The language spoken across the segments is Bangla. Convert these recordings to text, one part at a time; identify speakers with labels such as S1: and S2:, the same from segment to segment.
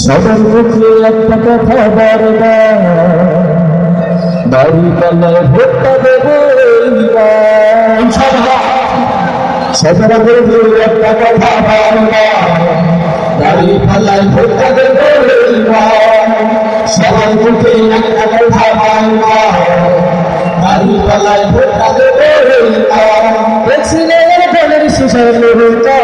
S1: সবার মুখে একটা কথা বারবার, দাড়ি পাল্লায় ভোটটা দেবো এইবার। সবার মুখে একটা কথা বারবার, দাড়ি পাল্লায় ভোটটা দেবো এইবার। সবার মুখে একটা কথা বারবার, দাড়ি পাল্লায় ভোটটা দেবো এইবার। দেখছিলেন দলের শেষের লোকটা,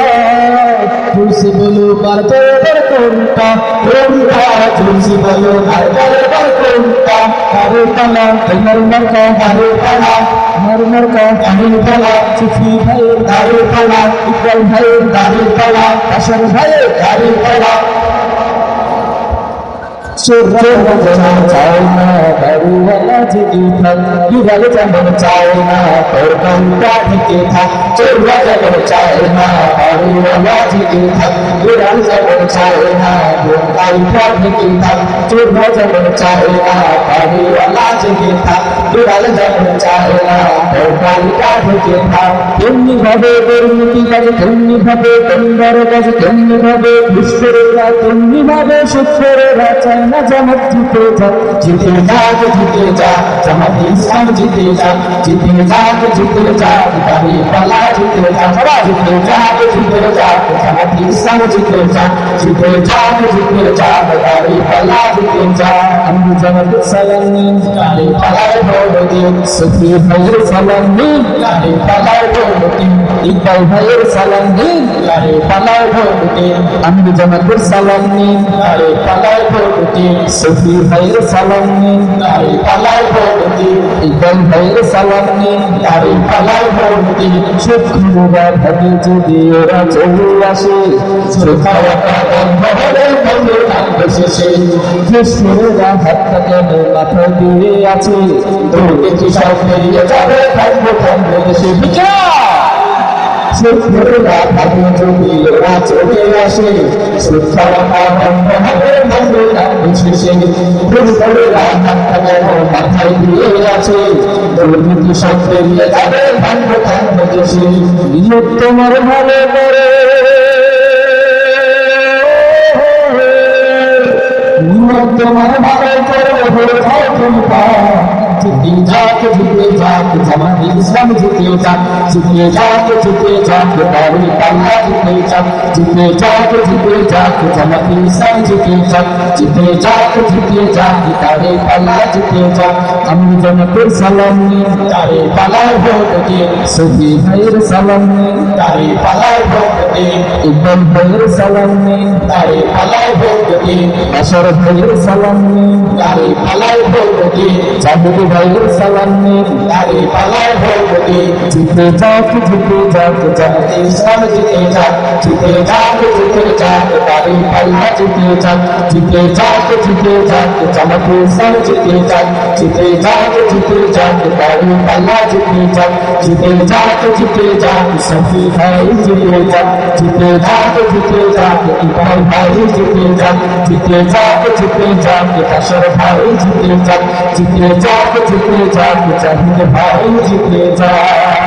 S1: তুলসী বলো কার তোর কোনটা, কোনটা তুলসী বলো কার তোর কোনটা। কারো পালা তোমার মার্কা, কারো পালা আমার মার্কা, কারো পালা সুফি ভাইয়ের কারো পালা, ইকবাল ভাইয়ের কারো পালা, আশার ভাইয়ের কারো পালা। চায় না দারুওয়ালা যদি থাক, বিড়াল যেমন চায় না তোর কানটা ঢেকে থাক। চোররা যেমন চায় না দারুওয়ালা যদি থাক, বিড়াল যেমন চায় না তোর কানটা ঢেকে থাক। চোররা যেমন চায় না দারুওয়ালা যদি থাক, বিড়াল যেমন চায় না তোর কানটা ঢেকে থাক। তেমনি ভাবে দুর্নীতি কাজে, তেমনি ভাবে দণ্ডার কাজে, তেমনি ভাবে ঘুষখোরেরা, তেমনি ভাবে সুদখোরেরা চায় না জামাত জিতে যাক। জিতে যাক, জিতে যাক, জামাত ইসলাম জিতে যাক। জিতে যাক, জিতে যাক, দাড়ি পাল্লা জিতে যাক। জিতে যাক, জিতে যাক, জামাত ইসলাম জিতে যাক। জিতে যাক, জিতে যাক, দাড়ি পাল্লা জিতে যাক। আমি জামাতের সালাম নিন, দাড়ি পাল্লায় ভোট দিন। সুফি ভাইয়ের সালাম নিন, দাড়ি পাল্লায় ভোট দিন। ইকবাল ভাইয়ের সালাম নিন, দাড়ি পাল্লায় ভোট দিন। আমি জামাতের সালাম নিন, দাড়ি পাল্লায় ভোট দিন। সুফি ভাইয়ের সালাম নিন, দাড়ি পাল্লায় ভোট দিন। ইকবাল ভাইয়ের সালাম নিন, দাড়ি পাল্লায় ভোট দিন। সুদখোরেরা ভাবে যদি ওরা চলে আসে, সুখাওয়াটা বন্ধ হবে বন্ধু থাকবে শেষে। ঘুষখোরেরা হাতটা কেন মাথা দিয়ে আছে, দুর্নীতি সব বেরিয়ে যাবে, থাকবো থাকবে দেশে বিচার। সুদখোরেরা ভাবে যদি ওরা চলে আসে, সুখাওয়াটা বন্ধ হবে বন্ধু থাকবে শেষে। ঘুষখোরেরা হাতটা কেন মাথায় দিয়ে আছে, দুর্নীতি সব বেরিয়ে যাবে, থাকবো থাকবে দেশে। নিয়ত তোমার ভালো করে, নিয়ত তোমার ভালো করে হয়ে যাও তুমি পাও। জিতে যাক, জিতে যাক, জামাত ইসলাম জিতে যাক। জিতে যাক, জিতে যাক, দাড়ি পাল্লা জিতে যাক। জিতে যাক, জিতে যাক, জামাত ইসলাম জিতে যাক। জিতে যাক, জিতে যাক, দাড়ি পাল্লা জিতে যাক। আমি জামাতের সালাম নিন, দাড়ি পাল্লায় ভোট দিন। সুফি ভাইয়ের সালাম নিন, দাড়ি পাল্লায় ভোট দিন। ইকবাল ভাইয়ের সালাম নিন, দাড়ি পাল্লায় ভোট দিন। আশার ভাইয়ের সালাম নিন, দাড়ি পাল্লায় ভোট দিন। জাহিদ ভাইয়ের সালাম নিন, দাড়ি পাল্লায় ভোট দিন। জিতে যাক, জিতে যাক, জামাত ইসলাম জিতে যাক। জিতে যাক, জিতে যাক, দাড়ি পাল্লা জিতে যাক। জিতে যাক, জিতে যাক, জামাত ইসলাম জিতে যাক। জিতে যাক, জিতে যাক, দাড়ি পাল্লা জিতে যাক। জিতে যাক, জিতে যাক, সুফি ভাই জিতে যাক। জিতে যাক, জিতে যাক, ইকবাল ভাই জিতে যাক। জিতে যাক, জিতে যাক, আশার ভাই জিতে যাক। জিতে যাক, জিতে যাক, জাহিদ ভাই জিতে যাক।